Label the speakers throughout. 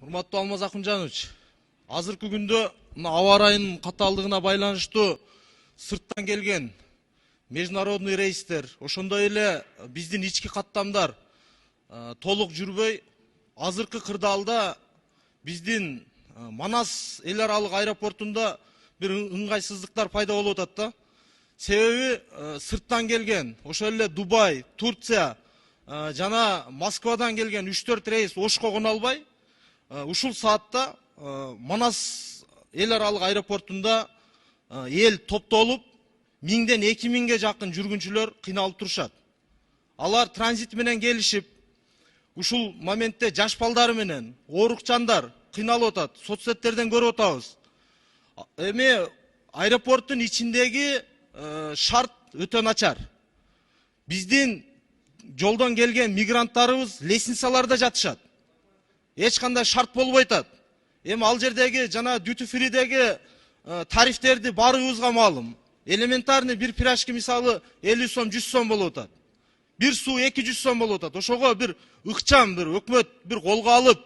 Speaker 1: Урматтуу Алмаз Акунжанович, азыркы күндө аба ырайынын катаалдыгына байланыштуу сырттан келген международный рейстер, ошондой эле биздин ички каттамдар толук жүрбөй, азыркы кырдаалда биздин Манас эл аралык аэропортунда бир ыңгайсыздыктар пайда болуп атат да. Себеби сырттан келген, ошол эле Дубай, Турция жана Москвадан келген 3-4 рейс Ошко кона албай, ушул саатта Манас эл аралык аэропортунда эл топтолуп 1000ден 2000ге жакын жүргүнчүлөр кыйналып турушат. Алар транзит менен келишип, ушул моментте жаш балдары менен оорукчандар кыйналып атат. Соцсеттерден көрүп атабыз. Эми аэропорттун ичиндеги шарт өтө начар. Биздин жолдон келген мигранттарыбыз лестницаларда жатышат. Эч кандай шарт болбой атат. Эми ал жердеги жана дюти фридеги тарифтерди баарыбызга маалым. Элементарный бир пирожки мисалы 50 сом, 100 сом болуп атат. Бир суу 200 сом болуп атат. Ошого бир ыкчам бир өкмөт бир колго алып,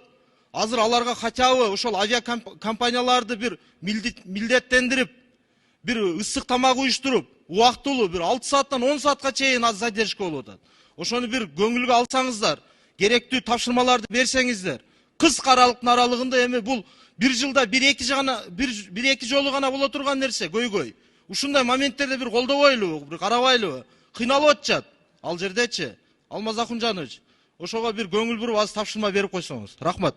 Speaker 1: азыр аларга хотя бы ошол авиакомпанияларды бир милдеттендирип, бир ысык тамак уюштуруп, убактылуу бир 6 сааттан 10 саатка чейин задержка болуп атат. Ошону бир көңүлгө алсаңыздар, керектүү тапшырмаларды берсеңиздер, кыска аралыктын аралыгында эми бул бир жылда бир эки жолу гана боло турган нерсе, көйгөй. Ушундай моменттерде бир колдобойлубу, бир карабайлыбы? Кыйналып атышат ал жердечи. Алмаз Акунжанович, ошого бир көңүл буруп аз тапшырма берип койсоңуз. Рахмат.